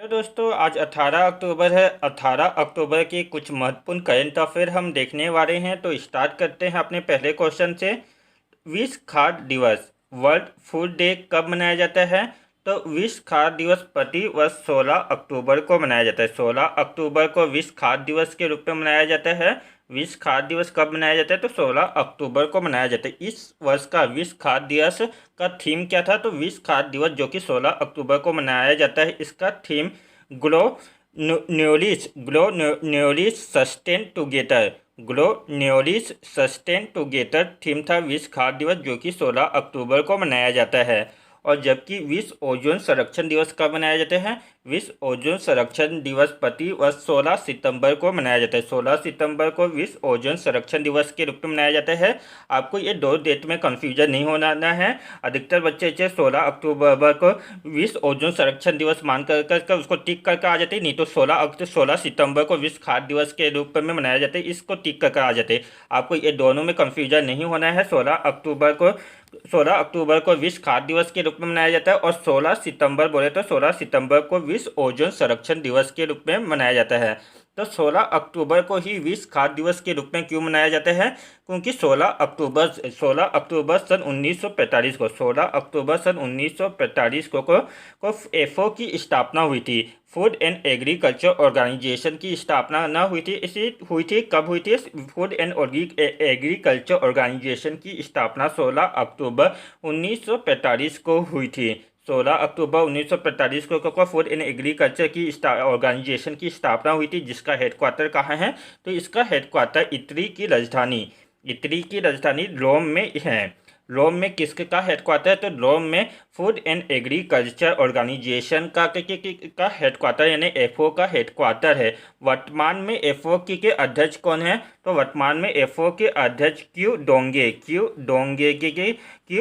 तो दोस्तों आज 18 अक्टूबर है। 18 अक्टूबर के कुछ महत्वपूर्ण करंट अफेयर हम देखने वाले हैं। तो स्टार्ट करते हैं अपने पहले क्वेश्चन से। विश्व खाद्य दिवस वर्ल्ड फूड डे कब मनाया जाता है? तो विश्व खाद्य दिवस प्रति वर्ष 16 अक्टूबर को मनाया जाता है। 16 अक्टूबर को विश्व खाद्य दिवस के रूप में मनाया जाता है। विश्व खाद्य दिवस कब मनाया जाता है? तो 16 अक्टूबर को मनाया जाता है। इस वर्ष का विश्व खाद्य दिवस का थीम क्या था? तो विश्व खाद्य दिवस जो कि 16 अक्टूबर को मनाया जाता है, इसका theme grow nourish sustain together. Grow nourish sustain together theme था विश्व खाद्य दिवस, जो कि 16 अक्टूबर को मनाया जाता है। और जबकि विश्व ओजोन संरक्षण दिवस कब मनाया जाता है? विश्व ओजोन संरक्षण दिवस प्रति वर्ष 16 सितंबर को मनाया जाता है। 16 सितंबर को विश्व ओजोन संरक्षण दिवस के रूप में मनाया जाता है। आपको ये दो डेट में कंफ्यूजन नहीं होना है। अधिकतर बच्चे 16 अक्टूबर को विश्व ओजोन संरक्षण दिवस मान कर उसको टिक करके आ जाते, नहीं तो 16 सितंबर को विश्व खाद्य दिवस के रूप में मनाया जाता है, इसको टिक करके आ जाते। आपको ये दोनों में कंफ्यूजन नहीं होना है। 16 अक्टूबर को विश्व खाद्य दिवस के रूप में मनाया जाता है, और 16 सितंबर बोले तो 16 सितंबर को विश्व ओजोन संरक्षण दिवस के रूप में मनाया जाता है। तो 16 अक्टूबर को ही विश्व खाद्य दिवस के रूप में क्यों मनाया जाता है? क्योंकि 16 अक्टूबर सन 1945 को 16 अक्टूबर सन 1945 को एफओ की स्थापना हुई थी। फूड एंड एग्रीकल्चर ऑर्गेनाइजेशन की स्थापना न हुई थी, इसी हुई थी कब हुई थी? फूड एंड एग्रीकल्चर ऑर्गेनाइजेशन की स्थापना 16 अक्टूबर 1945 को हुई थी। 16 अक्टूबर 1945 को फूड एंड एग्रीकल्चर की ऑर्गेनाइजेशन की स्थापना हुई थी, जिसका हेडक्वार्टर कहाँ है? तो इसका हेडक्वार्टर इटली की राजधानी रोम में है। रोम में किसके का हेडक्वार्टर है? तो रोम में फूड एंड एग्रीकल्चर ऑर्गेनाइजेशन का हेडक्वार्टर यानी एफओ का हेडक्वार्टर है। वर्तमान में एफओ के अध्यक्ष कौन है? तो वर्तमान में एफओ के अध्यक्ष क्यू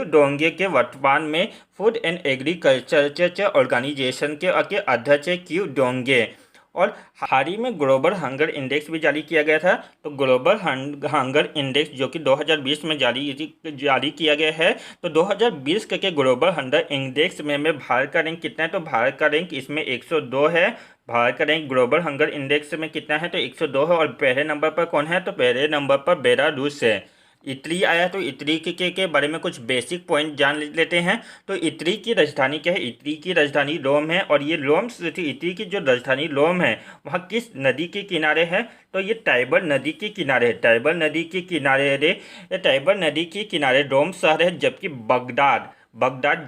डोंगे के वर्तमान में फूड एंड एग्रीकल्चर ऑर्गेनाइजेशन के अध्यक्ष है क्यू डोंगे। और हाल ही में ग्लोबल हंगर इंडेक्स भी जारी किया गया था। तो ग्लोबल हंगर इंडेक्स जो कि 2020 में जारी किया गया है, तो 2020 के ग्लोबल हंगर इंडेक्स में भारत का रैंक कितना है? तो भारत का रैंक इसमें 102 है। भारत का रैंक ग्लोबल हंगर इंडेक्स में कितना है? तो 102 है। और पहले नंबर पर कौन है? तो पहले नंबर पर बेलारूस है। इटली आया। तो इटली के बारे में कुछ बेसिक पॉइंट जान लेते हैं। तो इटली की राजधानी क्या है? इटली की राजधानी रोम है। और ये इटली की जो राजधानी रोम है, वहाँ किस नदी के किनारे है? तो ये टाइबर नदी के किनारे है। टाइबर नदी के किनारे रोम शहर है। जबकि बगदाद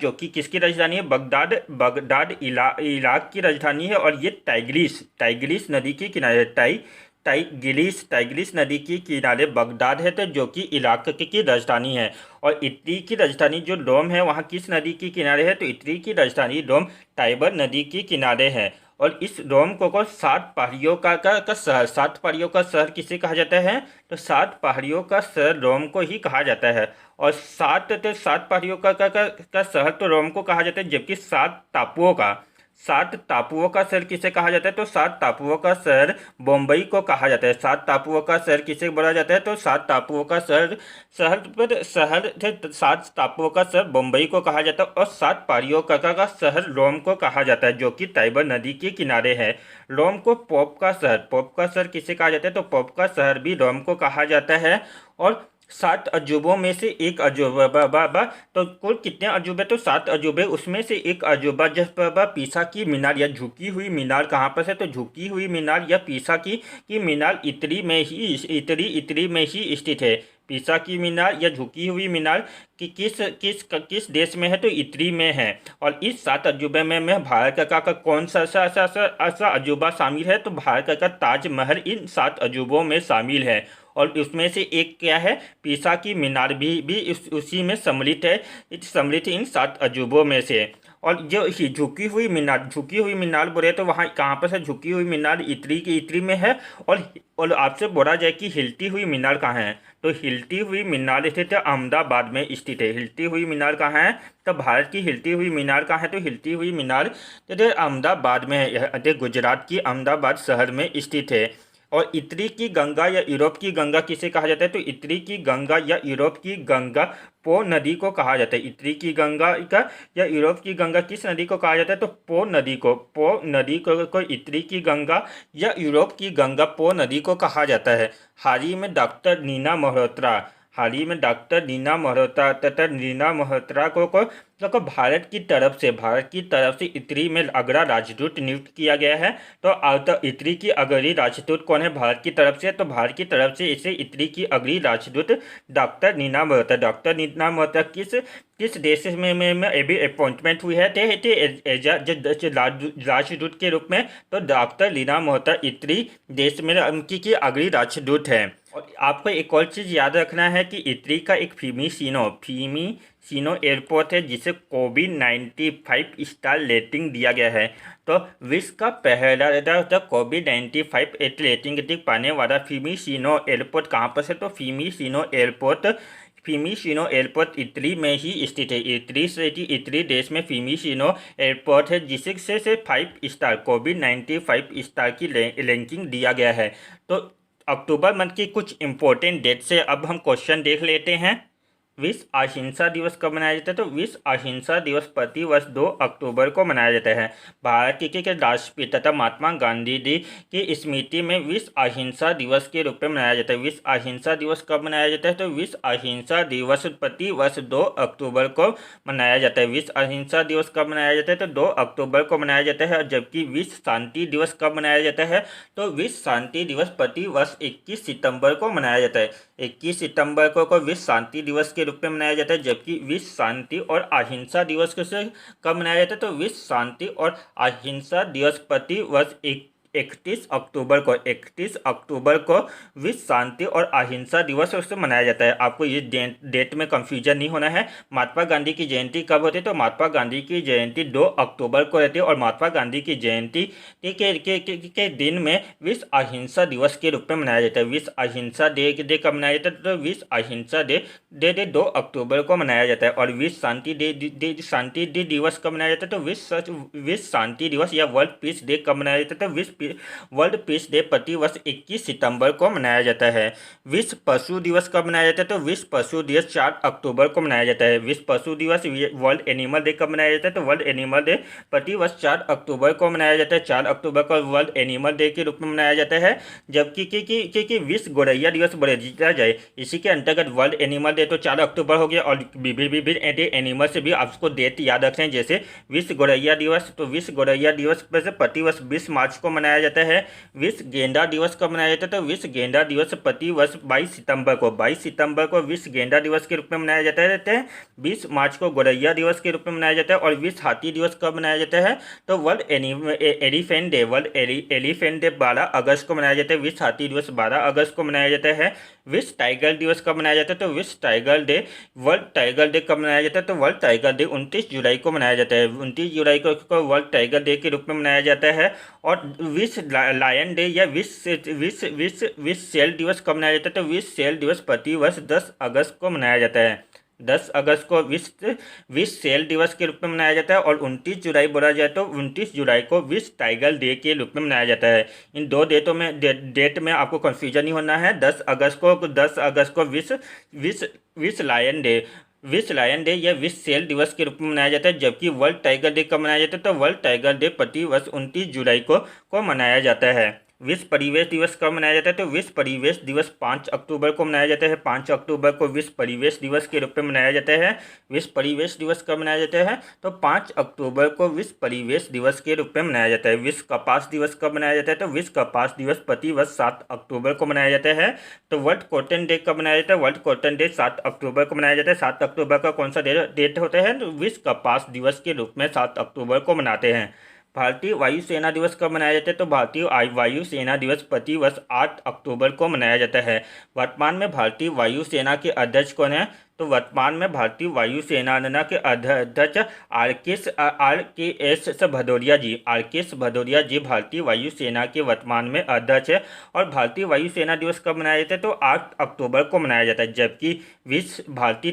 जो कि किसकी राजधानी है? बगदाद इराक की राजधानी है। और ये टाइग्रिस नदी के किनारे टाइग्रिस नदी के किनारे बगदाद है, तो जो कि इराक की राजधानी है। और इटली की राजधानी जो रोम है, वहाँ किस नदी के किनारे है? तो इटली की राजधानी रोम टाइबर नदी के किनारे है। और इस रोम को 7 पहाड़ियों का शहर 7 पहाड़ियों का शहर किसे कहा जाता है? तो 7 पहाड़ियों का शहर रोम को ही कहा जाता है। और 7 पहाड़ियों का शहर तो रोम को कहा जाता है, जबकि 7 टापुओं का शहर किसे कहा जाता है? तो 7 टापुओं का शहर बम्बई को कहा जाता है। 7 टापुओं का शहर किसे बोला जाता है? तो 7 टापुओं का शहर 7 टापुओं का शहर बम्बई को कहा जाता है। और 7 पहाड़ियों का शहर रोम को कहा जाता है, जो कि टाइबर नदी के किनारे है। रोम को पोप का शहर किसे कहा जाता है? तो पोप का शहर भी रोम को कहा जाता है। और 7 अजूबों में से एक अजूबा तो कुल कितने अजूबे? तो 7 अजूबे, उसमें से एक अजूबा पीसा की मीनार या झुकी हुई मीनार कहाँ पर है? तो झुकी हुई मीनार या पीसा की मीनार इटली में ही स्थित है। पीसा की मीनार या झुकी हुई मीनार कि किस देश में है? तो इटली में है। और इस 7 अजूबे में भारत का कौन सा ऐसा अजूबा शामिल है? तो भारत का ताजमहल इन 7 अजूबों में शामिल है। और उसमें से एक क्या है? पीसा की मीनार भी उसी में सम्मिलित है इन 7 अजूबों में से। और जो झुकी हुई मीनार बोले तो वहाँ कहाँ पर है? झुकी हुई मीनार इटली में है। और आपसे बोला जाए कि हिलती हुई मीनार कहाँ है? तो हिलती हुई मीनार स्थित अहमदाबाद में स्थित है। हिलती हुई मीनार कहाँ है? तो भारत की हिलती हुई मीनार कहाँ है? तो हिलती हुई मीनार अहमदाबाद में है। गुजरात की अहमदाबाद शहर में स्थित है। और इटली की गंगा या यूरोप की गंगा किसे कहा जाता है? तो इटली की गंगा या यूरोप की गंगा पो नदी को कहा जाता है। इटली की गंगा का या यूरोप की गंगा किस नदी को कहा जाता है? तो पो नदी को इटली की गंगा या यूरोप की गंगा पो नदी को कहा जाता है। हाल ही में डॉक्टर नीना मल्होत्रा तथा नीना मल्होत्रा को भारत की तरफ से इटली में अगला राजदूत नियुक्त किया गया है। तो इटली की अगली राजदूत कौन है भारत की तरफ से? तो भारत की तरफ से इसे इटली की अगली राजदूत डॉक्टर नीना मल्होत्रा किस देश में अभी अपॉइंटमेंट हुई है राजदूत के रूप में? तो डॉक्टर नीना मल्होत्रा इटली देश में की अगली राजदूत है। और आपको एक और चीज़ याद रखना है कि इटली का एक फीमिसिनो एयरपोर्ट है जिसे कोविड-95 स्टार रेटिंग दिया गया है। तो विश्व का पहला कोविड-95 रेटिंग पाने वाला फीमिसिनो एयरपोर्ट कहाँ पर है? तो फीमिसिनो एयरपोर्ट इटली में ही स्थित है। इटली देश में फीमिसिनो एयरपोर्ट है जिसे से 5 स्टार कोविड-95 स्टार की रैंकिंग दिया गया है। तो अक्टूबर मंथ की कुछ इम्पोर्टेंट डेट से अब हम क्वेश्चन देख लेते हैं। विश्व अहिंसा दिवस कब मनाया जाता है? तो विश्व अहिंसा दिवस प्रतिवर्ष 2 अक्टूबर को मनाया जाता है। भारत के राष्ट्रपिता तथा महात्मा गांधी जी की स्मृति में विश्व अहिंसा दिवस के रूप में मनाया जाता है। विश्व अहिंसा दिवस कब मनाया जाता है? तो विश्व अहिंसा दिवस प्रतिवर्ष 2 अक्टूबर को मनाया जाता है। विश्व अहिंसा दिवस कब मनाया जाता है? तो 2 अक्टूबर को मनाया जाता है। और जबकि विश्व शांति दिवस कब मनाया जाता है? तो विश्व शांति दिवस प्रतिवर्ष 21 सितंबर को मनाया जाता है। 21 सितंबर को विश्व शांति दिवस के रूप में मनाया जाता है। जबकि विश्व शांति और अहिंसा दिवस कैसे कब मनाया जाता है? तो विश्व शांति और अहिंसा दिवस प्रतिवर्ष 31 अक्टूबर को विश्व शांति और अहिंसा दिवस उससे मनाया जाता है। आपको ये डेट में कंफ्यूजन नहीं होना है। महात्मा गांधी की जयंती कब होती है? तो महात्मा गांधी की जयंती 2 अक्टूबर को रहती है। और महात्मा गांधी की जयंती के दिन में विश्व अहिंसा दिवस के रूप में मनाया जाता है। विश्व अहिंसा डे कब मनाया जाता है? तो विश्व अहिंसा डे 2 अक्टूबर को मनाया जाता है। और विश्व शांति दिवस कब मनाया जाता है? तो विश्व शांति दिवस या वर्ल्ड पीस डे कब मनाया जाता है? तो वर्ल्ड पीस डे प्रतिवर्ष 21 सितंबर को मनाया जाता है। विश्व पशु दिवस कब मनाया जाता है? तो विश्व पशु दिवस 4 अक्टूबर को मनाया जाता है। विश्व पशु दिवस वर्ल्ड एनिमल डे कब मनाया जाता है? तो वर्ल्ड एनिमल डे प्रतिवर्ष 4 अक्टूबर को मनाया जाता है। 4 अक्टूबर को वर्ल्ड एनिमल डे के रूप में मनाया जाता है। जबकि विश्व गौरैया दिवस बोला जाए, इसी के अंतर्गत वर्ल्ड एनिमल डे तो 4 अक्टूबर हो गया। और विभिन्न एनिमल से भी आपको डेट याद रखें, जैसे विश्व गौरैया दिवस, तो विश्व गौरैया दिवस प्रतिवर्ष 20 मार्च को मनाया जाता है। विश्व गेंडा दिवस कब मनाया जाता है? तो विश्व गेंडा दिवस प्रतिवर्ष 22 सितंबर को विश्व गेंडा दिवस के रूप में मनाया जाता है। 20 मार्च को गौरैया दिवस के रूप में मनाया जाता है। और विश्व हाथी दिवस कब मनाया जाता है? तो वर्ल्ड एलिफेंट डे 12 अगस्त को मनाया जाता है। विश्व हाथी दिवस 12 अगस्त को मनाया जाता है। विश्व टाइगर दिवस कब मनाया जाता है? तो वर्ल्ड टाइगर डे कब मनाया जाता है? तो वर्ल्ड टाइगर डे 29 जुलाई को मनाया जाता है। 29 जुलाई को वर्ल्ड टाइगर डे के रूप में मनाया जाता है। और विश्व लायन डे या विश्व सेल दिवस कब मनाया जाता है? तो विश्व सेल दिवस प्रतिवर्ष 10 अगस्त को मनाया जाता है। 10 अगस्त को विश्व सेल दिवस के रूप में मनाया जाता है। और 29 जुलाई बोला जाए तो 29 जुलाई को विश्व टाइगर डे के रूप में मनाया जाता है। इन दो डेट में आपको कन्फ्यूजन नहीं होना है। 10 अगस्त को विश्व लायन डे या विश्व सेल दिवस के रूप में मनाया जाता है। जबकि वर्ल्ड टाइगर डे कब मनाया जाता है? तो वर्ल्ड टाइगर डे प्रतिवर्ष 29 जुलाई को मनाया जाता है। विश्व परिवेश दिवस कब मनाया जाता है? तो विश्व परिवेश दिवस 5 अक्टूबर को मनाया जाता है। 5 अक्टूबर को विश्व परिवेश दिवस के रूप में मनाया जाता है। विश्व परिवेश दिवस कब मनाया जाता है? तो 5 अक्टूबर को विश्व परिवेश दिवस के रूप में मनाया जाता है। विश्व कपास दिवस कब मनाया जाता है? तो विश्व कपास दिवस प्रतिवर्ष 7 अक्टूबर को मनाया जाता है। तो वर्ल्ड कॉटन डे कब मनाया जाता है? वर्ल्ड कॉटन डे 7 अक्टूबर को मनाया जाता है। 7 अक्टूबर का कौन सा डेट होता है? तो विश्व कपास दिवस के रूप में 7 अक्टूबर को मनाते हैं। भारतीय वायुसेना दिवस कब मनाया जाता है? तो भारतीय वायुसेना दिवस प्रतिवर्ष 8 अक्टूबर को मनाया जाता है। वर्तमान में भारतीय वायुसेना के अध्यक्ष कौन है? तो वर्तमान में भारतीय वायुसेना के अध्यक्ष आर के एस भदौरिया जी भारतीय वायुसेना के वर्तमान में अध्यक्ष है। और भारतीय वायुसेना दिवस कब मनाया जाता है? तो 8 अक्टूबर को मनाया जाता है। जबकि विश्व भारतीय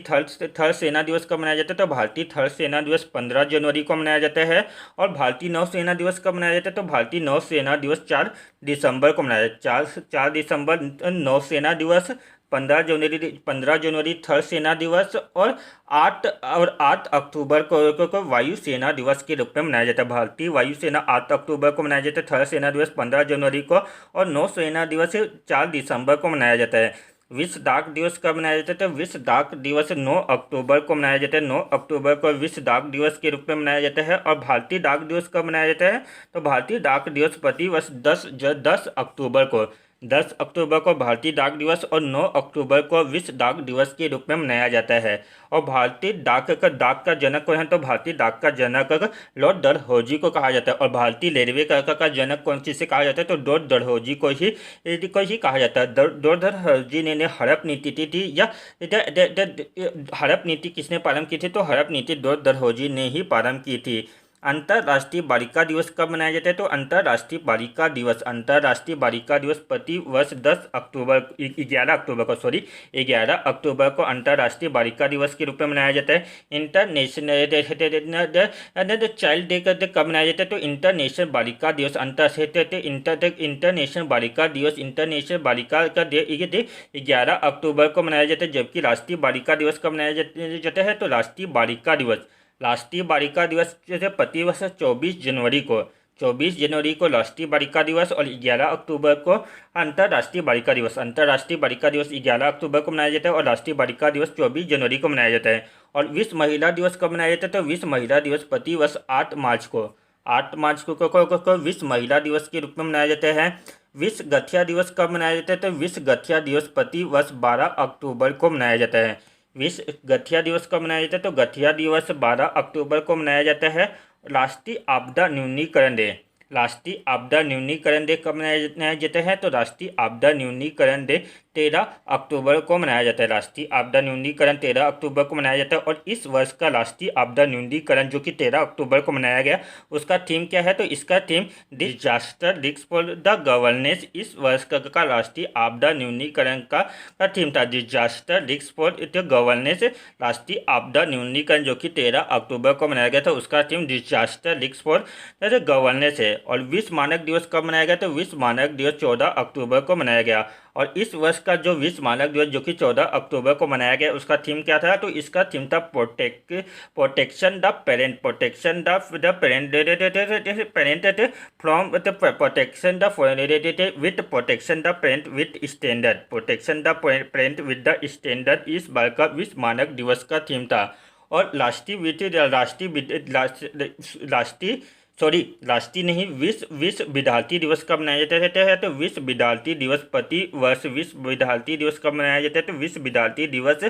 थल सेना दिवस कब मनाया जाता है? तो भारतीय थल सेना दिवस 15 जनवरी को मनाया जाता है। और भारतीय नौसेना दिवस कब मनाया जाता है? तो भारतीय नौसेना दिवस 4 दिसंबर को मनाया जाता है। 4 दिसंबर नौसेना दिवस, 15 जनवरी थल सेना दिवस और 8 अक्टूबर को वायुसेना दिवस के रूप में मनाया जाता है। भारतीय वायुसेना 8 अक्टूबर को मनाया जाता है, थल सेना दिवस 15 जनवरी को और नौसेना दिवस 4 दिसंबर को मनाया जाता है। विश्व डाक दिवस कब मनाया जाता है? तो विश्व डाक दिवस 9 अक्टूबर को मनाया जाता है। 9 अक्टूबर को विश्व डाक दिवस के रूप में मनाया जाता है। और भारतीय डाक दिवस कब मनाया जाता है? तो भारतीय डाक दिवस प्रतिवर्ष 10 अक्टूबर को 10 अक्टूबर को भारतीय डाक दिवस और 9 अक्टूबर को विश्व डाक दिवस के रूप में मनाया जाता है। और भारतीय डाक का जनक कौन है? तो भारतीय डाक का जनक लॉर्ड डलहौजी को कहा जाता है। और भारतीय रेलवे का जनक कौन किसे कहा जाता है? तो लॉर्ड डलहौजी को ही कहा जाता है। लॉर्ड डलहौजी ने हड़प नीति थी या हड़प नीति किसने प्रारंभ की थी? तो हड़प नीति लॉर्ड डलहौजी ने ही प्रारंभ की थी। अंतर्राष्ट्रीय बालिका दिवस कब मनाया जाता है? तो अंतर्राष्ट्रीय बालिका दिवस प्रति वर्ष 11 अक्टूबर को अंतर्राष्ट्रीय बालिका दिवस के रूप में मनाया जाता है। इंटरनेशनल चाइल्ड डे कब मनाया जाता है? तो इंटरनेशनल बालिका दिवस इंटरनेशनल बालिका का डे 11 अक्टूबर को मनाया जाता है। जबकि राष्ट्रीय बालिका दिवस कब मनाया जाता है? तो राष्ट्रीय बालिका दिवस जैसे प्रतिवर्ष 24 जनवरी को राष्ट्रीय बालिका दिवस और 11 अक्टूबर को अंतर्राष्ट्रीय बालिका दिवस 11 अक्टूबर को मनाया जाता है और राष्ट्रीय बालिका दिवस 24 जनवरी को मनाया जाता है। और विश्व महिला दिवस कब मनाया जाता है? तो विश्व महिला दिवस प्रतिवर्ष 8 मार्च को विश्व महिला दिवस के रूप में मनाया जाता है। विश्व गठिया दिवस कब मनाया जाता है? तो विश्व गठिया दिवस प्रतिवर्ष 12 अक्टूबर को मनाया जाता है। विश्व गठिया दिवस कब मनाया जाता है? तो गठिया दिवस 12 अक्टूबर को मनाया जाता है। राष्ट्रीय आपदा न्यूनीकरण डे कब मनाया जाता है? तो राष्ट्रीय आपदा न्यूनीकरण डे 13 अक्टूबर को मनाया जाता है। राष्ट्रीय आपदा न्यूनीकरण 13 अक्टूबर को मनाया जाता है। और इस वर्ष का राष्ट्रीय आपदा न्यूनीकरण जो कि 13 अक्टूबर को मनाया गया, उसका थीम क्या है? तो इसका theme disaster risk for the governance. इस वर्ष का राष्ट्रीय आपदा न्यूनीकरण का थीम था disaster risk for the governance. राष्ट्रीय आपदा न्यूनीकरण जो कि 13 अक्टूबर को मनाया गया था, उसका theme disaster risk for the governance है। और विश्व मानक दिवस कब मनाया गया? तो विश्व मानक दिवस 14 अक्टूबर को मनाया गया। और इस वर्ष का जो विश्व मानक दिवस जो कि 14 अक्टूबर को मनाया गया, उसका थीम क्या था? तो इसका थीम था प्रोटेक्शन द पेरेंट स्टैंडर्ड इस बार का विश्व मानक दिवस का थीम था। और विश्व विद्यार्थी दिवस कब मनाया जाता है? तो विश्व विद्यार्थी दिवस प्रतिवर्ष विश्व विद्यार्थी दिवस कब मनाया जाता है? तो विश्व विद्यार्थी दिवस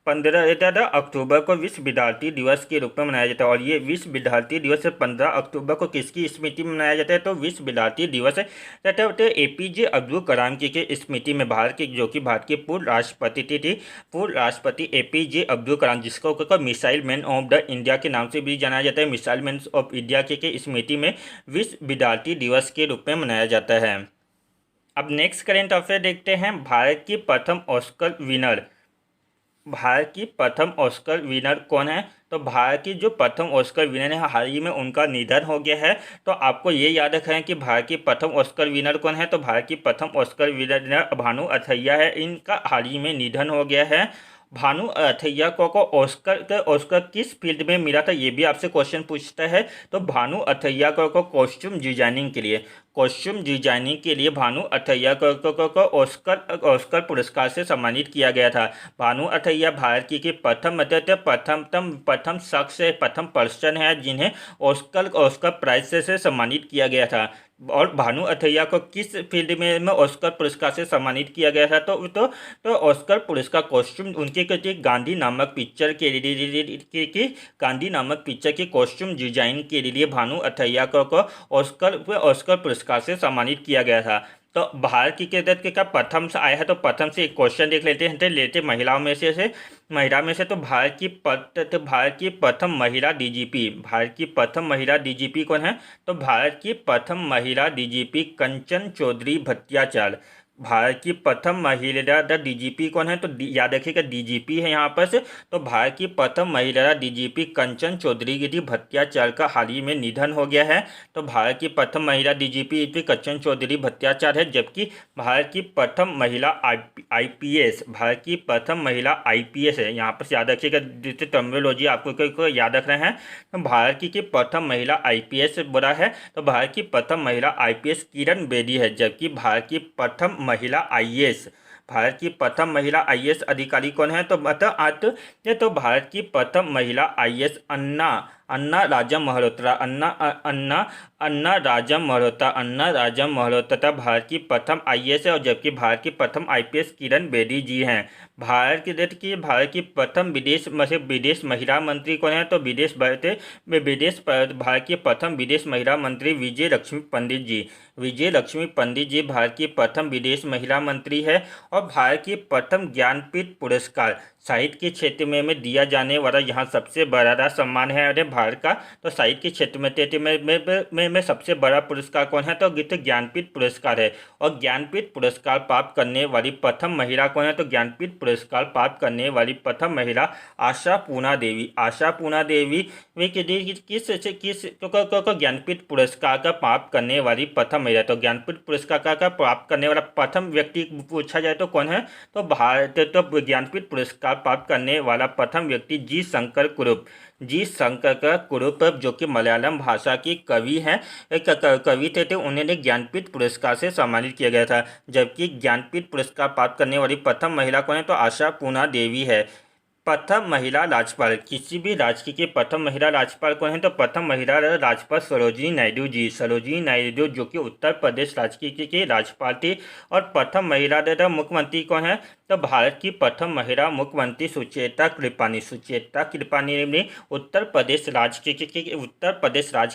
15 अक्टूबर को विश्व विद्यार्थी दिवस के रूप में मनाया जाता है। और ये विश्व विद्यार्थी दिवस 15 अक्टूबर को किसकी स्मृति में मनाया जाता है? तो विश्व विद्यार्थी दिवस APJ अब्दुल कलाम की स्मृति में भारत के पूर्व राष्ट्रपति APJ अब्दुल कलाम, जिसको missile man of the India के नाम से भी जाना जाता है, मिसाइल मैन ऑफ इंडिया की स्मृति में विश्व विद्यार्थी दिवस के रूप में मनाया जाता है। अब नेक्स्ट करेंट अफेयर देखते हैं। भारत की प्रथम ऑस्कर विनर कौन है? तो भारत की जो प्रथम ऑस्कर विनर है, हाल ही में उनका निधन हो गया है। तो आपको ये याद रखें कि भारत की प्रथम ऑस्कर विनर कौन है? तो भारत की प्रथम ऑस्कर विनर भानु अथैया है। इनका हाल ही में निधन हो गया है। भानु अथैया को ऑस्कर किस फील्ड में मिला था, ये भी आपसे क्वेश्चन पूछता है। तो भानु अथैया को कॉस्ट्यूम डिजाइनिंग के लिए भानु अथैया को ऑस्कर पुरस्कार से सम्मानित किया गया था। भानु अथैया भारत की प्रथम पर्सन है जिन्हें ऑस्कर प्राइज से सम्मानित किया गया था। और भानु अथैया को किस फील्ड में ऑस्कर पुरस्कार से सम्मानित किया गया था? तो ऑस्कर पुरस्कार कॉस्ट्यूम उनके गांधी नामक पिक्चर की कॉस्ट्यूम डिजाइन के लिए भानु अथैया को ऑस्कर पुरस्कार से सम्मानित किया गया था। तो भारत की क्रिकेट का प्रथम से आया है, तो प्रथम से एक क्वेश्चन देख लेते हैं। महिला में से तो भारत की प्रथम महिला डीजीपी, भारत की प्रथम महिला डीजीपी कौन है? तो भारत की प्रथम महिला डीजीपी कंचन चौधरी भट्टाचार्य। भारत की प्रथम महिला डीजीपी कौन है? तो याद रखिएगा डीजीपी है यहाँ पर से। तो भारत की प्रथम महिला डीजीपी कंचन चौधरी भट्टाचार्य का हाल ही में निधन हो गया है। तो भारत की प्रथम महिला डीजीपी कंचन चौधरी भट्टाचार्य है। जबकि भारत की प्रथम महिला आईपीएस, भारत की प्रथम महिला आईपीएस है। यहाँ पर याद रखिएगा, टर्मिनोलॉजी आपको याद रख रहे हैं। तो भारत की प्रथम महिला आईपीएस बोला है, तो भारत की प्रथम महिला आईपीएस किरण बेदी है। जबकि भारत की प्रथम महिला आईएएस, भारत की प्रथम महिला आईएएस अधिकारी कौन है? तो तो भारत की प्रथम महिला आईएएस अन्ना राजम मल्होत्रा, अन्ना राजम मल्होत्रा भारत की प्रथम आईएएस है। और जबकि भारत की प्रथम आईपीएस किरण बेदी जी हैं। भारत की प्रथम विदेश महिला मंत्री कौन है? तो भारत की प्रथम विदेश महिला मंत्री विजय लक्ष्मी पंडित जी भारत की प्रथम विदेश महिला मंत्री है। और भारत की प्रथम ज्ञानपीठ पुरस्कार साहित्य के क्षेत्र में दिया जाने वाला यहाँ सबसे बड़ा सम्मान है अरे भारत का। तो साहित्य के क्षेत्र में सबसे बड़ा पुरस्कार कौन है? तो ज्ञानपीठ पुरस्कार है। और ज्ञानपीठ पुरस्कार प्राप्त करने वाली प्रथम महिला कौन है? तो ज्ञानपीठ पुरस्कार प्राप्त करने वाली प्रथम महिला आशा पूर्णा देवी किस ज्ञानपीठ पुरस्कार का प्राप्त करने वाली प्रथम महिला? तो ज्ञानपीठ पुरस्कार का प्राप्त करने वाला प्रथम व्यक्ति पूछा जाए तो कौन है? तो ज्ञानपीठ पुरस्कार प्राप्त करने वाला प्रथम व्यक्ति जी शंकर कुरुप जो कि मलयालम भाषा की कवि हैं, कवि थे। तो उन्हें ज्ञानपीठ पुरस्कार से सम्मानित किया गया था। जबकि ज्ञानपीठ पुरस्कार प्राप्त करने वाली प्रथम महिला कौन है? तो आशा पूर्णा देवी है। प्रथम महिला राज्यपाल, किसी भी राज्य की प्रथम महिला राज्यपाल कौन है? तो प्रथम महिला राज्यपाल सरोजिनी नायडू जो कि उत्तर प्रदेश राज्य की राज्यपाल थी। और प्रथम महिला मुख्यमंत्री कौन है? तो भारत की प्रथम महिला मुख्यमंत्री सुचेता कृपानी ने उत्तर प्रदेश राज्य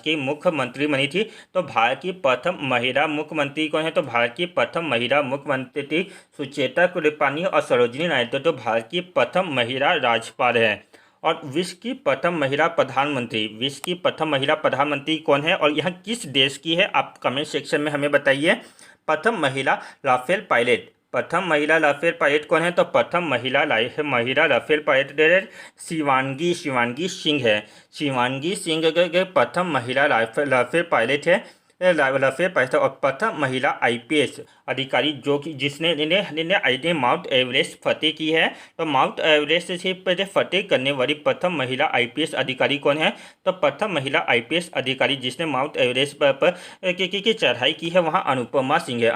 की मुख्यमंत्री बनी थी। तो भारत की प्रथम महिला मुख्यमंत्री कौन है? तो भारत की प्रथम महिला मुख्यमंत्री सुचेता कृपानी। और सरोजिनी नायडू तो भारत की प्रथम महिला राज्यपाल है। और विश्व की प्रथम महिला प्रधानमंत्री कौन है और यह किस देश की है? आप कमेंट सेक्शन में हमें बताइए। प्रथम महिला राफेल पायलट कौन है? तो प्रथम महिला राफेल पायलट शिवांगी सिंह है। शिवांगी सिंह प्रथम महिला राफेल पायलट है। और प्रथम महिला आईपीएस अधिकारी जो कि जिसने माउंट एवरेस्ट फतेह की है। तो माउंट एवरेस्ट से फतेह करने वाली प्रथम महिला आईपीएस अधिकारी कौन है? तो प्रथम महिला आईपीएस अधिकारी जिसने माउंट एवरेस्ट पर की चढ़ाई की है वहाँ अनुपमा सिंह है।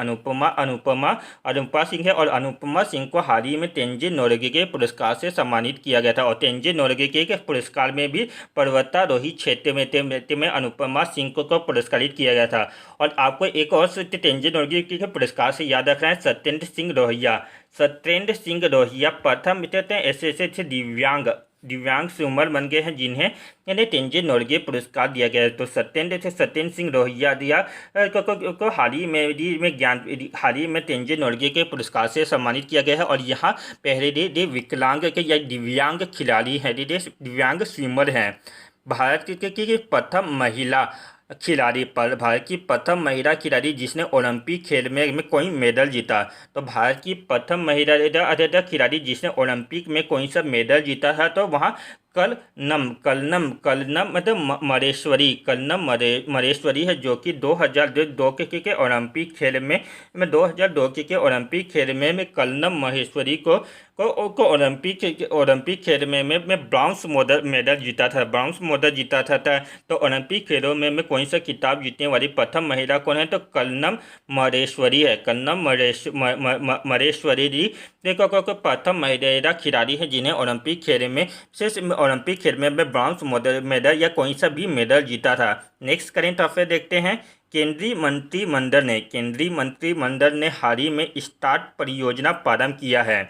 और अनुपमा सिंह को हाल ही में तेंजिन नोर्गे के पुरस्कार से सम्मानित किया गया था। और तेंजिन नोर्गे के पुरस्कार में भी पर्वतारोही क्षेत्र में अनुपमा सिंह को पुरस्कारित किया गया था। और आपको एक और तेंजिन नोर्गे के पुरस्कार से याद रखना है सत्येंद्र सिंह रोहिया प्रथम ऐसे दिव्यांग स्विमर बन गए हैं जिन्हें तेंजिन नोर्गे पुरस्कार दिया गया है। तो सत्येंद्र सिंह रोहिया को हाल ही में तेंजिन नोर्गे के पुरस्कार से सम्मानित किया गया है। और यहाँ पहले विकलांग या दिव्यांग खिलाड़ी हैं, दिव्यांग स्विमर हैं। भारत की प्रथम महिला खिलाड़ी जिसने ओलंपिक खेल में कोई मेडल जीता। तो भारत की प्रथम महिला खिलाड़ी जिसने ओलंपिक में कोई सा मेडल जीता है तो वहाँ कलनम मतलब मरेश्वरी है जो कि 2002 के ओलंपिक खेल में 2002 के ओलंपिक खेल में कलनम महेश्वरी को ओलंपिक खेल में ब्राउन्स मेडल जीता था। तो ओलंपिक खेलों में कौन सा खिताब जीतने वाली प्रथम महिला कौन है? तो कलनम मरेश्वरी है। मरेश्वरी जी देखो प्रथम महिला खिलाड़ी है जिन्हें ओलंपिक खेल में ब्रॉन्ज मेडल या कोई सा भी मेडल जीता था। नेक्स्ट करेंट अफेयर देखते हैं। केंद्रीय मंत्रिमंडल ने हाल ही में स्टार्ट परियोजना प्रारंभ किया है।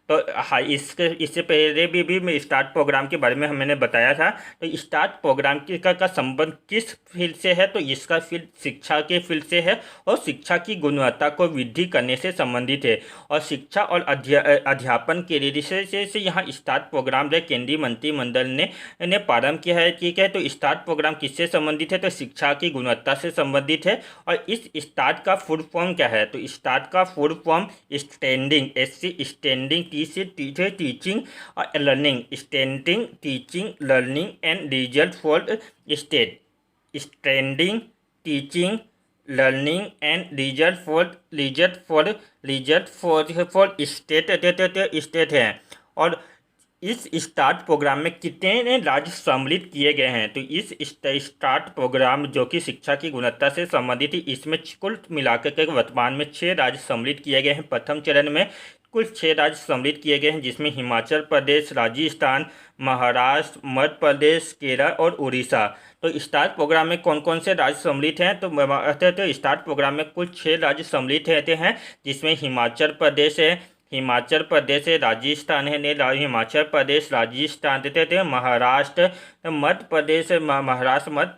तो हाँ, इससे पहले भी मैं स्टार्ट प्रोग्राम के बारे में मैंने बताया था। तो स्टार्ट प्रोग्राम का संबंध किस फील्ड से है, तो इसका फील्ड शिक्षा के फील्ड से है और शिक्षा की गुणवत्ता को वृद्धि करने से संबंधित है। और शिक्षा और अध्यापन के लिए से यहाँ स्टार्ट प्रोग्राम जो केंद्रीय मंत्रिमंडल ने प्रारंभ किया है। ठीक है, तो स्टार्ट प्रोग्राम किससे संबंधित है, तो शिक्षा की गुणवत्ता से संबंधित है। और इस स्टार्ट का फुल फॉर्म क्या है, तो स्टार्ट का full form standing, standing T से टीचिंग और learning, standing teaching learning and result for state, standing teaching learning and result for state है। और इस स्टार्ट प्रोग्राम में कितने राज्य सम्मिलित किए गए हैं, तो इस स्टार्ट प्रोग्राम जो कि शिक्षा की गुणवत्ता से संबंधित है, इसमें कुल मिलाकर के वर्तमान में 6 राज्य सम्मिलित किए गए हैं। प्रथम चरण में कुल 6 राज्य सम्मिलित किए गए हैं, जिसमें हिमाचल प्रदेश, राजस्थान, महाराष्ट्र, मध्य प्रदेश, केरल और उड़ीसा। तो स्टार्ट प्रोग्राम में कौन कौन से राज्य सम्मिलित हैं, तो स्टार्ट प्रोग्राम में कुल 6 राज्य सम्मिलित रहते हैं, जिसमें हिमाचल प्रदेश है, राजस्थान है, हिमाचल प्रदेश, राजस्थान देते थे, महाराष्ट्र, मध्य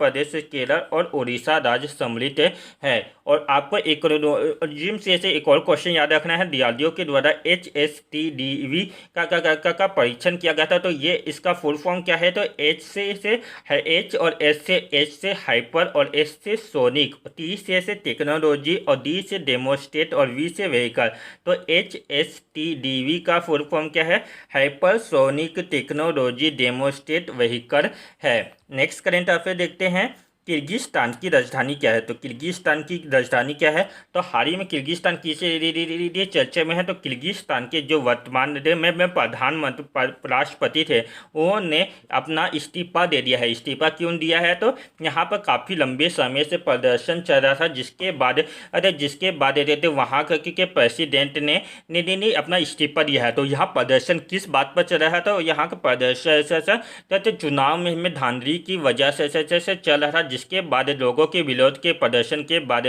प्रदेश, केरल और उड़ीसा राज्य सम्मिलित है। और आपको एक जिम से एक और क्वेश्चन याद रखना है। डीआरडीओ के द्वारा HSTDV का परीक्षण किया गया था, तो ये इसका फुल फॉर्म क्या है, तो H और एच से हाइपर और S से सोनिक, T से टेक्नोलॉजी और D से डेमोस्ट्रेट और V से व्हीकल। तो HSTDV का फुल फॉर्म क्या है, हाइपरसोनिक टेक्नोलॉजी डेमोस्ट्रेट व्हीकल है। नेक्स्ट करंट अफेयर देखते हैं। किर्गिस्तान की राजधानी क्या है, तो किर्गिस्तान की राजधानी क्या है, तो हाल ही में किर्गिस्तान किस चर्चा में है, तो किर्गिस्तान के जो वर्तमान में प्रधानमंत्री राष्ट्रपति थे, उन्होंने अपना इस्तीफा दे दिया है। इस्तीफा क्यों दिया है, तो यहाँ पर काफ़ी लंबे समय से प्रदर्शन चल रहा था, जिसके बाद वहाँ के प्रेसिडेंट ने अपना इस्तीफा दिया है। तो यहाँ प्रदर्शन किस बात पर चल रहा था, तो यहाँ का प्रदर्शन चुनाव में धांधली की वजह से चल रहा था, जिसके बाद लोगों के विरोध के प्रदर्शन के बाद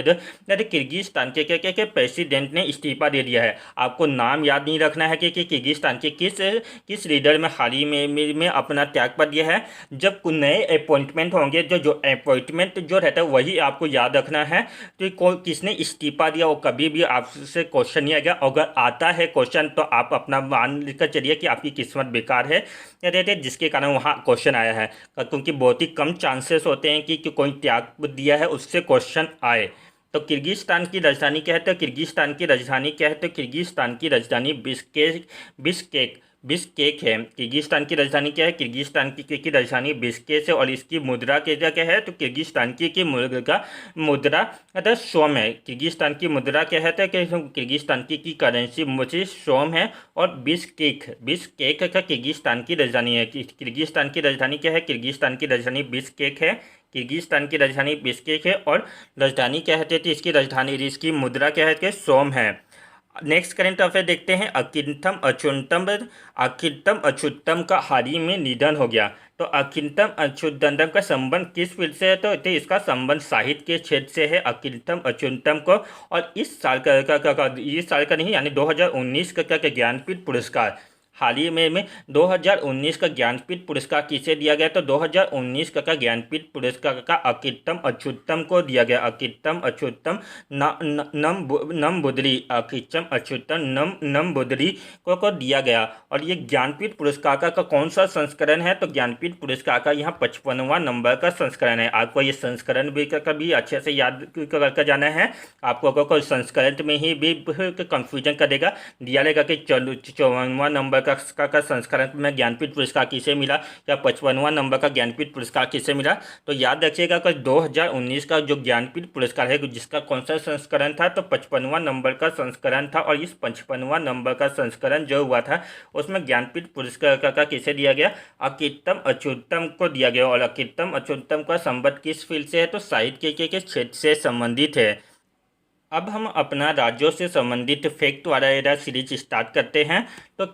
किर्गिस्तान के प्रेसिडेंट ने इस्तीफा दे दिया है। आपको नाम याद नहीं रखना है कि किर्गिस्तान के किस लीडर में हाल ही में अपना त्यागपत्र दिया है। जब नए अपॉइंटमेंट होंगे, जो अपॉइंटमेंट जो रहता है वही आपको याद रखना है। तो किसने इस्तीफा दिया, वो कभी भी आपसे क्वेश्चन नहीं आएगा। अगर आता है क्वेश्चन तो आप अपना मान लेकर चलिए कि आपकी किस्मत बेकार है, जिसके कारण वहाँ क्वेश्चन आया है, क्योंकि बहुत ही कम चांसेस होते हैं कि कोई त्याग दिया है उससे क्वेश्चन आए। तो किर्गिस्तान की राजधानी क्या है, तो किर्गिस्तान की राजधानी क्या है, तो किर्गिस्तान की राजधानी बिश्केक है। किर्गिस्तान की राजधानी क्या है, किर्गिस्तान की राजधानी बिश्केक है। और इसकी मुद्रा क्या है, तो किर्गिस्तान की मुद्रा अर्थात सोम है। किर्गिस्तान की मुद्रा क्या है, तो किर्गिस्तान की करेंसी मुझे सोम है। और बिश्केक का किर्गिस्तान की राजधानी है। किर्गिस्तान की राजधानी क्या है, किर्गिस्तान की राजधानी बिश्केक है। किर्गिस्तान की राजधानी बिश्केक है और राजधानी क्या है, तो इसकी राजधानी इसकी मुद्रा क्या है, कि सोम है। नेक्स्ट करंट अफेयर देखते हैं। अकिंतम अच्युतम का हाल ही में निधन हो गया। तो अकिंतम अच्युतम का संबंध किस फील्ड से है, तो इसका संबंध साहित्य के क्षेत्र से है अकिंतम अच्युतम को। और इस साल का नहीं, यानी 2019 का ज्ञानपीठ पुरस्कार हाल ही में 2019 का ज्ञानपीठ पुरस्कार किसे दिया गया, तो 2019 का ज्ञानपीठ पुरस्कार का अकिंतम अच्युतम को दिया गया। अकिंतम अच्युतम नम्बुद्री, अकिंतम अच्युतम नम्बुद्री को दिया गया। और ये ज्ञानपीठ पुरस्कार का कौन सा संस्करण है, तो ज्ञानपीठ पुरस्कार का यहाँ 55वां नंबर का संस्करण है। आपको ये संस्करण भी कभी अच्छे से याद कर जाना है। आपको कोई संस्करण में ही भी कंफ्यूजन करेगा, दिया रहेगा कि 54वां नंबर का संस्करण में ज्ञानपीठ पुरस्कार किसे मिला या 55वां नंबर का ज्ञानपीठ पुरस्कार किसे मिला। तो याद रखिएगा कि 2019 का जो ज्ञानपीठ पुरस्कार है, जिसका कौन सा संस्करण था, तो 55वां नंबर का संस्करण था। और इस 55वां नंबर का संस्करण जो हुआ था, उसमें ज्ञानपीठ पुरस्कार का किसे दिया गया, अकिंतम अच्युतम को दिया गया। और अकिंतम अच्युतम का संबंध किस फील्ड से है, तो साहित्य के क्षेत्र से संबंधित है। अब हम अपना राज्यों से संबंधित फैक्ट वाला सीरीज स्टार्ट करते हैं। तो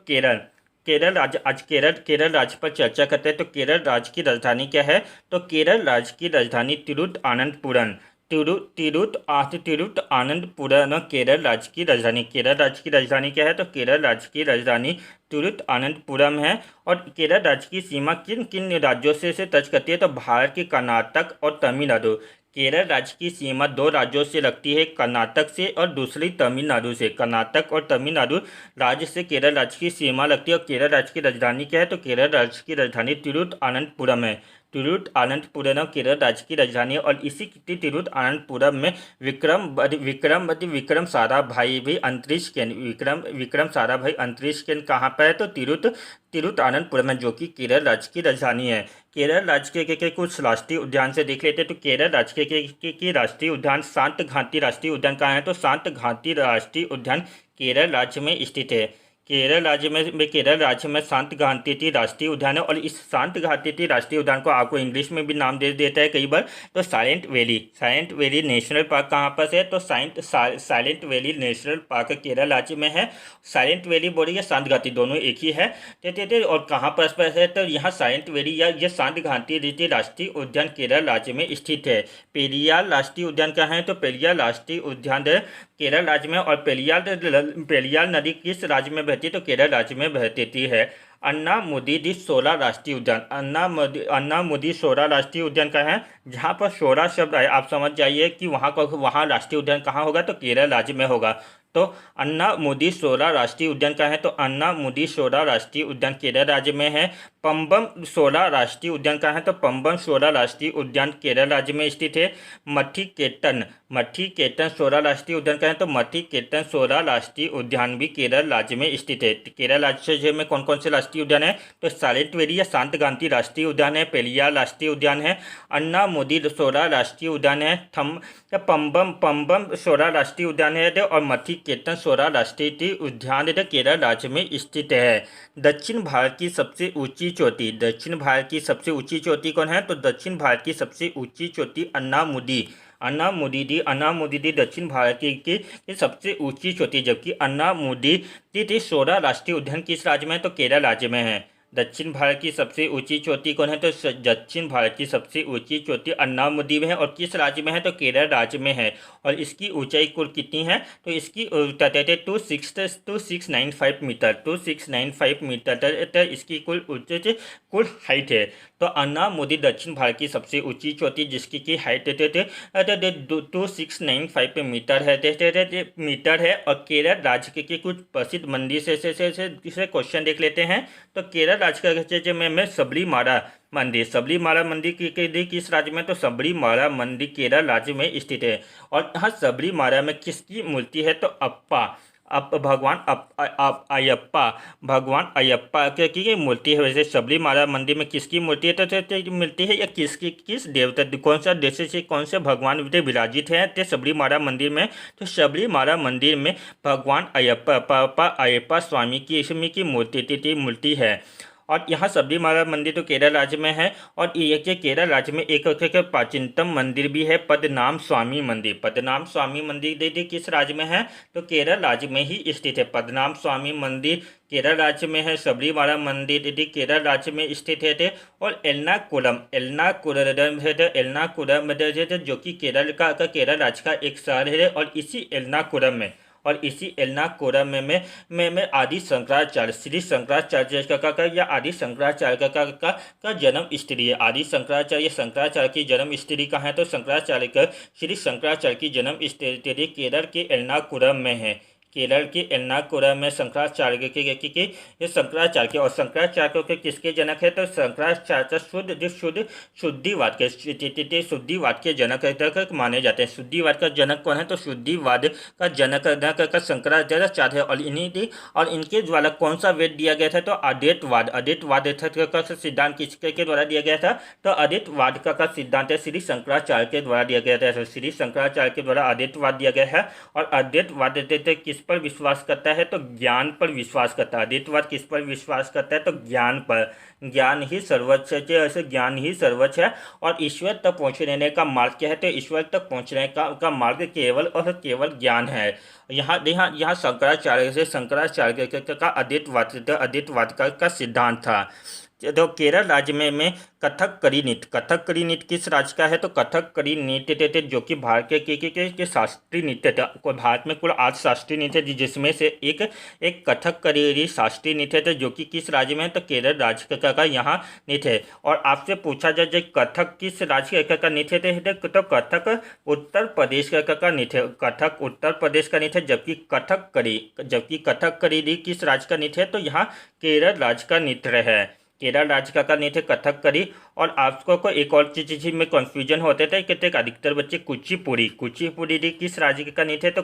केरल राज्य, आज केरल राज्य पर चर्चा करते हैं। तो केरल राज्य की राजधानी क्या है, तो केरल राज्य की राजधानी तिरुवनंतपुरम। तिरुवनंतपुरम केरल राज्य की राजधानी। केरल राज्य की राजधानी क्या है? तो केरल राज्य की राजधानी तिरुवनंतपुरम है। और केरल राज्य की सीमा किन किन राज्यों से टच करती है? तो भारत के कर्नाटक और तमिलनाडु। केरल राज्य की सीमा दो राज्यों से लगती है, कर्नाटक से और दूसरी तमिलनाडु से। कर्नाटक और तमिलनाडु राज्य से केरल राज्य की सीमा लगती है। और केरल राज्य की राजधानी क्या है? तो केरल राज्य की राजधानी तिरुवनंतपुरम है। तिरुवनंतपुरम केरल राज्य की राजधानी है। और इसी तिरुवनंतपुरम में विक्रम साराभाई भी अंतरिक्ष केंद्र विक्रम साराभाई अंतरिक्ष केंद्र कहाँ पर है? तो तिरुवनंतपुरम में, जो कि केरल राज्य की राजधानी है। केरल राज्य के कुछ राष्ट्रीय उद्यान से देख लेते हैं। तो केरल राज्य के राष्ट्रीय उद्यान शांत घाटी राष्ट्रीय उद्यान कहाँ है? तो शांत घाटी राष्ट्रीय उद्यान केरल राज्य में स्थित है। केरल राज्य में शांत घाटी राष्ट्रीय उद्यान है। और इस शांत घाटी राष्ट्रीय उद्यान को आपको इंग्लिश में भी नाम दे देता है कई बार, तो साइलेंट वैली नेशनल पार्क कहाँ पर है? तो silent valley national park Kerala राज्य में है। साइलेंट वैली बोली या शांत घाटी दोनों एक ही है। और कहाँ पर है? तो यहाँ साइलेंट वैली या ये शांत घाटी राष्ट्रीय उद्यान केरल राज्य में स्थित है। पेरियार राष्ट्रीय उद्यान कहाँ है? तो पेरियार राष्ट्रीय उद्यान केरल राज्य में। और पेरियार नदी किस राज्य में बहती है? तो केरल राज्य में बहती है। अन्नामुदी शोला राष्ट्रीय उद्यान। अन्नामुदी शोला राष्ट्रीय उद्यान का है, जहाँ पर शोला शब्द आए आप समझ जाइए कि वहाँ राष्ट्रीय उद्यान कहाँ होगा? तो केरल राज्य में होगा। तो अन्नामुदी शोला राष्ट्रीय उद्यान का है? तो अन्नामुदी शोला राष्ट्रीय उद्यान केरल राज्य में है। पंबम शोला राष्ट्रीय उद्यान का है? तो पंबम शोला राष्ट्रीय उद्यान केरल राज्य में स्थित है। मठी केतन शोला राष्ट्रीय उद्यान का है? तो मठी केतन शोला राष्ट्रीय उद्यान भी केरल राज्य में स्थित है। केरल राज्य में कौन कौन से राष्ट्रीय उद्यान है? तो साइलेंट वैली या शांत घाटी राष्ट्रीय उद्यान है, पेरियार राष्ट्रीय उद्यान है, अन्नामुदी शोला राष्ट्रीय उद्यान है, पंबम शोला राष्ट्रीय उद्यान है और मठी केतन शोला राष्ट्रीय उद्यान केरल राज्य में स्थित है। दक्षिण भारत की सबसे ऊंची चोटी। दक्षिण भारत की सबसे ऊंची चोटी कौन है? तो दक्षिण भारत की सबसे ऊंची चोटी अन्नामुदी दक्षिण भारत की सबसे ऊंची चोटी। जबकि अन्नामुदी शोला राष्ट्रीय उद्यान किस राज्य में है? तो केरल राज्य में है। दक्षिण भारत की सबसे ऊंची चोटी कौन है? तो दक्षिण भारत की सबसे ऊंची चोटी अन्नामुदी में है। और किस राज्य में है? तो केरल राज्य में है। और इसकी ऊंचाई कुल कितनी है? तो इसकी 2695 मीटर 2695 मीटर इसकी कुल हाइट है। तो अन्नामुदी दक्षिण भारत की सबसे ऊंची चोटी जिसकी की हाइट 2695 मीटर है। और केरल राज्य के कुछ प्रसिद्ध मंदिर से क्वेश्चन देख लेते हैं। तो केरल राज्य में सबरीमाला मंदिर किस राज्य में? तो सबरीमाला मंदिर केरल राज्य में स्थित है। और यहाँ सबरीमाला में किसकी मूर्ति है? तो भगवान अयप्पा की मूर्ति है। वैसे सबरीमाला मंदिर में किसकी मूर्ति है? तो मिलती है या किस देवता कौन सा देश से कौन से भगवान विराजित हैं तो सबरीमाला मंदिर में? तो सबरीमाला मंदिर में भगवान अयप्पा स्वामी की मूर्ति है। और यहाँ सबरीमाला मंदिर तो केरल राज्य में है। और ये केरल राज्य में एक प्राचीनतम मंदिर भी है, पद्मनाभ स्वामी मंदिर किस राज्य में है? तो केरल राज्य में ही स्थित है। पद्मनाभ स्वामी मंदिर केरल राज्य में है। सबरीमाला मंदिर केरल राज्य में स्थित है। और एर्नाकुलम जो कि केरल राज्य का एक शहर है। और इसी एर्नाकुलम में आदि शंकराचार्य श्री शंकराचार्य का आदि शंकराचार्य का जन्म स्थली है। आदि शंकराचार्य की जन्म स्थली कहाँ है? तो श्री शंकराचार्य की जन्म स्थली केरल के एर्नाकुलम में है। केरल के एर्नाकुलम में शंकराचार्य के और शंकराचार्य के किसके जनक है? तो शंकराचार्य शुद्धिवाद के जनक माने जाते हैं। शुद्धिवाद का जनक कौन है? तो शुद्धिवाद का जनक का शंकराचार्य है। और इनके द्वारा कौन सा वेद दिया गया था? तो अद्वैतवाद का सिद्धांत किसके द्वारा दिया गया था? तो अद्वैतवाद का सिद्धांत श्री शंकराचार्य के द्वारा दिया गया था। श्री शंकराचार्य के द्वारा अद्वैतवाद दिया गया है। और अद्वैतवाद किस पर विश्वास करता है? तो ज्ञान पर विश्वास करता है। अद्वैतवाद किस पर विश्वास करता है? तो ज्ञान पर। ज्ञान ही सर्वोच्च है। और ईश्वर तक पहुँचने का मार्ग क्या है? तो ईश्वर तक पहुँचने का मार्ग केवल और केवल ज्ञान है। यहाँ शंकराचार्य का अद्वैतवाद का सिद्धांत था। तो केरल राज्य में कथकली नृत्य किस राज्य का है? तो कथकली नृत्य थे जो कि भारत के शास्त्रीय नृत्य थे। भारत में कुल 8 शास्त्रीय नृत्य थे, जिसमें से एक कथकली शास्त्रीय नृत्य थे जो कि किस राज्य में है? तो केरल राज्य का यहाँ नृत्य है। और आपसे पूछा जाए जो कथक किस राज्य का नृत्य थे? तो कथक उत्तर प्रदेश का नृत्य, कथक उत्तर प्रदेश का नृत्य, जबकि कथकली किस राज्य का नृत्य है? तो यहाँ केरल राज्य का नृत्य है। केरल राज्य का नृत्य कथकली। और आपको को एक और चीज में कंफ्यूजन होते थे कि अधिकतर बच्चे कुचिपुड़ी किस राज्य का नृत्य है? तो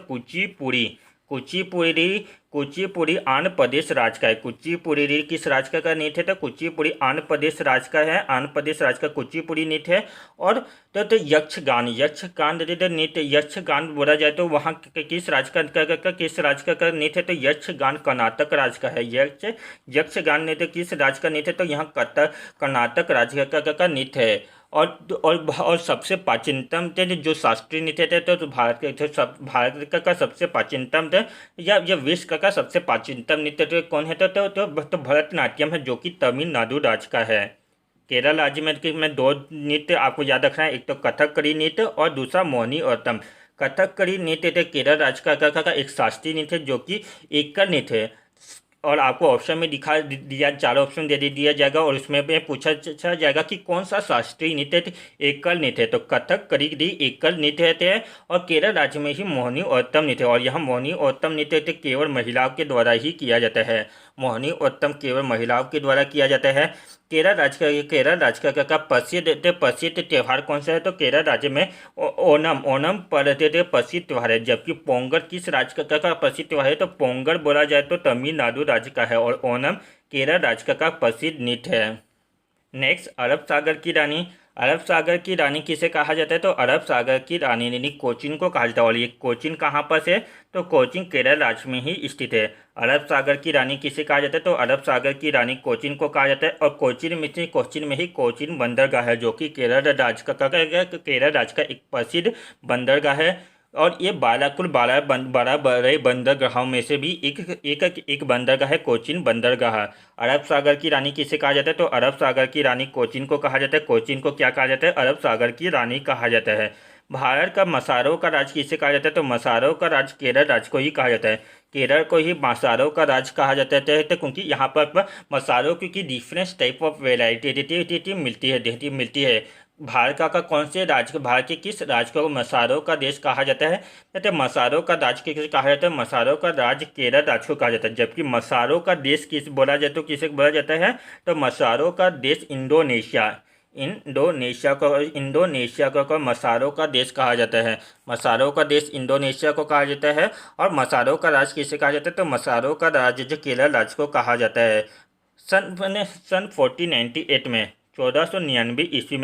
कुचिपुड़ी आंध्र प्रदेश राज्य का है। कुचिपुड़ी किस राज्य का नृत्य है? तो कुचिपुड़ी आंध्र प्रदेश राज्य का है। आंध्र प्रदेश राज्य का कुचिपुड़ी नृत्य है। और तो यक्षगान नृत्य, यक्षगान बोला जाए तो वहाँ किस राज्य का नृत्य है? तो यक्षगान कर्नाटक राज्य का है। यक्षगान नृत्य किस राज्य का नृत्य है? तो यहाँ कर्नाटक राज्य का नृत्य है। और सबसे प्राचीनतम थे जो शास्त्रीय नृत्य थे, तो भारत का सबसे प्राचीनतम थे या विश्व का सबसे प्राचीनतम नृत्य तो कौन है? तो भरतनाट्यम है जो कि तमिलनाडु राज्य का है। केरल राज्य में 2 नृत्य आपको याद रखना है, एक तो कथकली नृत्य और दूसरा मोहिनीअट्टम। कथकली नृत्य थे केरल राज्य का एक शास्त्रीय नृत्य जो कि एकल नृत्य है। और आपको ऑप्शन में दिया 4 ऑप्शन दे दिया जाएगा और उसमें पूछा जाएगा कि कौन सा शास्त्रीय नृत्य एकल नृत्य है। तो कथकली एकल नृत्य है और केरल राज्य में ही मोहिनीअट्टम नृत्य, और यह मोहिनीअट्टम नृत्य केवल महिलाओं के द्वारा ही किया जाता है। मोहिनीअट्टम केवल महिलाओं के द्वारा किया जाता है। केरल राज्य का प्रसिद्ध त्यौहार कौन सा है? तो केरल राज्य में ओणम प्रसिद्ध त्यौहार है। जबकि पोंगल किस राज्य का प्रसिद्ध त्यौहार है? तो पोंगल बोला जाए तो तमिलनाडु राज्य का है और ओणम केरल राज्य का प्रसिद्ध नृत्य है। नेक्स्ट, अरब सागर की रानी किसे कहा जाता है? तो अरब सागर की रानी यानी कोचीन को कहा जाता है। और ये कोचीन कहाँ पर है? तो कोचीन केरल राज्य में ही स्थित है। अरब सागर की रानी किसे कहा जाता है? तो अरब सागर की रानी कोचीन को कहा जाता है। और कोचीन में ही कोचीन बंदरगाह है जो कि केरल राज्य का एक प्रसिद्ध बंदरगाह है। और ये कुल 12 बड़े बंदरगाहों में से भी एक बंदरगाह है, कोचीन बंदरगाह। अरब सागर की रानी किसे कहा जाता है? तो अरब सागर की रानी कोचीन को कहा जाता है। कोचीन को क्या कहा जाता है? अरब सागर की रानी कहा जाता है। भारत का मसारों का राज्य किसे कहा जाता है? तो मसारों का राज्य केरल राज्य को ही कहा जाता है। केरल को ही मसारों का राज्य कहा जाता है क्योंकि यहाँ पर मसारों की डिफरेंट टाइप ऑफ वेराइटी मिलती है। भारत के किस राज्य को मसारों का देश कहा जाता है? तो मसारों का राज्य किसे कहा जाता है? मसारों का राज्य केरल राज्य को कहा जाता है। जबकि मसारों का देश किसे बोला जाता है? तो मसारों का देश इंडोनेशिया को मसारों का देश कहा जाता है। मसारों का देश इंडोनेशिया को कहा जाता है। और मसारों का राज्य किसे कहा जाता है? तो मसारों का राज्य जो केरल राज्य को कहा जाता है। सन 1498 में 1499 ईस्वी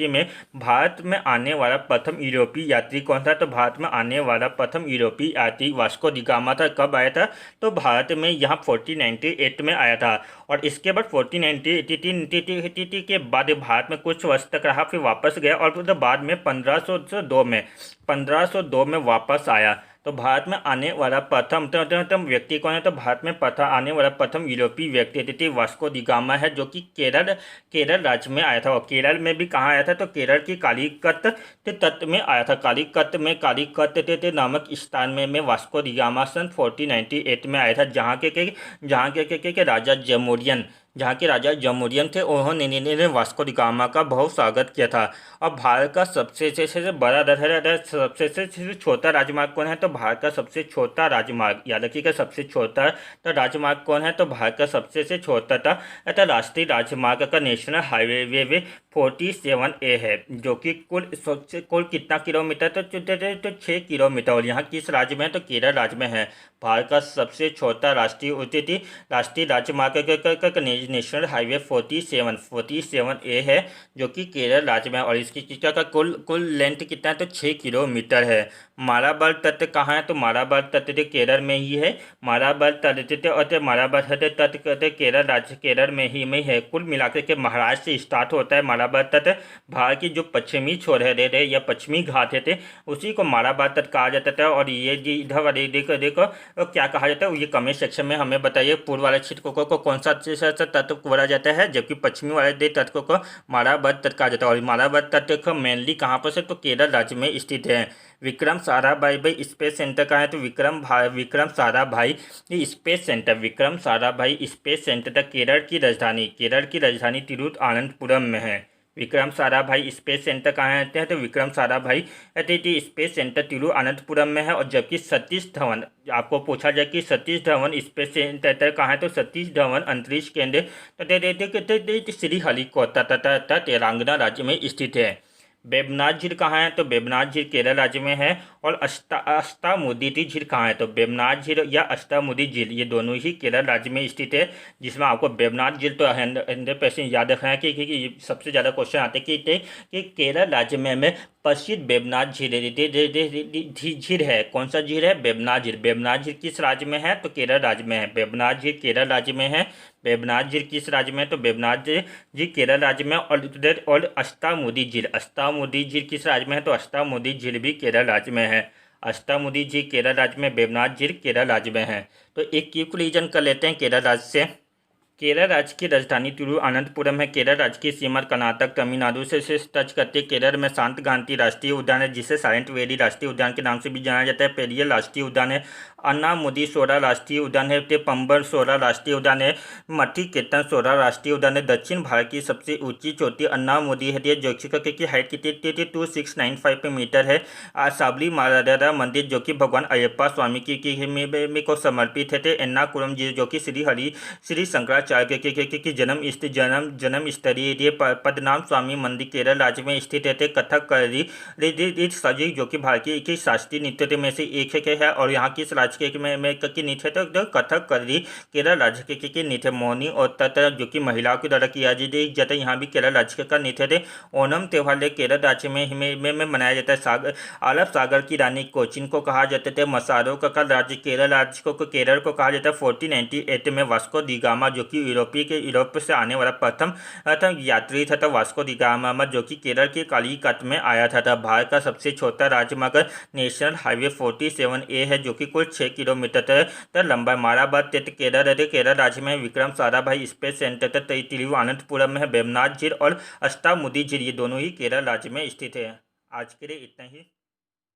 में भारत में आने वाला प्रथम यूरोपीय यात्री कौन था? तो भारत में आने वाला प्रथम यूरोपीय यात्री वास्को डी गामा था। कब आया था? तो भारत में यहाँ 1498 में आया था। और इसके बाद 1498 के बाद भारत में कुछ वर्ष तक रहा, फिर वापस गया और फिर बाद में 1502 में वापस आया। तो भारत में आने वाला प्रथम व्यक्ति कौन है? तो भारत में आने वाला प्रथम यूरोपीय व्यक्ति वास्को डी गामा है जो कि केरल राज्य में आया था। और केरल में भी कहाँ आया था? तो केरल की कालीकत तट में आया था। कालीकत नामक स्थान में वास्को डी गामा सन 1498 में आया था, जहाँ के राजा जमोरियन थे। उन्होंने वास्को डी गामा का बहुत स्वागत किया था। और भारत का सबसे छोटा राजमार्ग कौन है? तो भारत का सबसे छोटा राजमार्ग, याद रखिएगा, सबसे छोटा राजमार्ग कौन है? तो भारत का सबसे छोटा राष्ट्रीय राजमार्ग का नेशनल हाईवे 47A है, जो कि कुल कितना किलोमीटर? तो 6 किलोमीटर। और यहाँ किस राज्य में है? तो केरल राज्य में है। भारत का सबसे छोटा राष्ट्रीय राजमार्ग का नेशनल हाईवे 47A है जो कि केरल राज्य में है। और इसकी का कुल लेंथ कितना है? तो 6 किलोमीटर है। मालाबार तट कहाँ है? तो मालाबार तट केरल में ही है। मालाबार तट केरल में ही है। कुल मिलाकर के महाराष्ट्र से स्टार्ट होता है मालाबार तट। भारत की जो पश्चिमी छोर है या पश्चिमी घाट है उसी को मालाबार तट कहा जाता था। और ये इधर वाले देखो क्या कहा जाता है, ये कमेंट सेक्शन में हमें बताइए। पूर्व वाले क्षेत्र को कौन सा तट को बोला जाता है, जबकि पश्चिमी वाले तट को मालाबार तट कहा जाता है। और मालाबार तट मेनली कहाँ पर से, तो केरल राज्य में स्थित है। विक्रम साराभाई स्पेस सेंटर कहाँ है, तो Vikram Sarabhai space centre, Vikram Sarabhai space centre Kerala की राजधानी तिरुवनंतपुरम में है। विक्रम साराभाई स्पेस सेंटर कहाँ रहते हैं, तो विक्रम साराभाई स्पेस सेंटर तिरुवनंतपुरम में है। और जबकि सतीश धवन, आपको पूछा जाए कि सतीश धवन स्पेस सेंटर कहाँ है, तो सतीश धवन अंतरिक्ष केंद्र श्रीहरिकोटा तेलंगाना राज्य में स्थित है। वेबनाथ झील कहाँ है, तो वेबनाथ झील केरल राज्य में है। और अष्टामुदी झील कहाँ है, तो वेबनाथ झील या अष्टामुदी झील ये दोनों ही केरल राज्य में स्थित है। जिसमें आपको वेबनाथ झील तो 100% याद रखना है कि सबसे ज़्यादा क्वेश्चन आते हैं कि केरल राज्य में प्रसिद्ध वेबनाथ झील है। कौन सा झील है, वेबनाथ झील। वेबनाथ झील किस राज्य में है, तो केरल राज्य में है। वेबनाथ झील केरल राज्य में है। वेबनाथ झील किस राज्य में है, तो वेबनाथ झील केरल राज्य में। और अष्टामुदी झील किस राज्य में है, तो अष्टामुदी झील भी केरल राज्य में है। अष्टामुदी झील केरल राज्य में, वेबनाथ झील केरल राज्य में है। तो एक क्विक रीजन कर लेते हैं केरल राज्य से। केरल राज्य की राजधानी तिरुवनंतपुरम है। केरल राज्य की सीमा कर्नाटक तमिलनाडु से टच करती है। केरल में शांतगांती राष्ट्रीय उद्यान है, जिसे साइलेंट वैली राष्ट्रीय उद्यान के नाम से भी जाना जाता है। पेरियल राष्ट्रीय उद्यान है। अन्नामुदी सोरा राष्ट्रीय उद्यान है। पंबर सोरा राष्ट्रीय उद्यान है। मठिकेतन सोरा राष्ट्रीय उद्यान है। दक्षिण भारत की सबसे ऊंची चोटी अन्नामुदी है, जो की हाइट कितनी 2695 मीटर है। साबरीमाला मंदिर जो कि भगवान अयप्पा स्वामी को समर्पित है। एर्नाकुलम जो कि श्री शंकराचार्य के जन्म स्थलीय पद्मनाभ स्वामी मंदिर केरल राज्य में स्थित है। कथकली सजी जो कि भारतीय की शास्त्रीय नृत्य में से एक है। और यहाँ किस राज्य के नृत्य है, तो कथकली केरल राज्य के नृत्य। मोहिनी और तत्र जो कि महिलाओं के द्वारा किया जाता है, यहाँ भी केरल राज्य का नृत्य है। ओणम त्योहार केरल राज्य में मनाया जाता है। अरब सागर की रानी कोचिन को कहा जाता है। मसारो का राज्य केरल राज्य को केरल को कहा जाता है। 1498 में वास्को डी गामा जो कि यूरोप से आने वाला प्रथम यात्री था। वास्को डी गामा जो कि केरल के कालीकट में आया था। भारत का सबसे छोटा राजमार्ग नेशनल हाईवे 47A है, जो कि कुल 6 किलोमीटर लंबा। मालाबार केरल राज्य में। विक्रम साराभाई स्पेस सेंटर तिरुवनंतपुरम में है। वेबनाथ झील और अष्टामुदी झील ये दोनों ही केरल राज्य में स्थित है। आज के लिए इतना ही।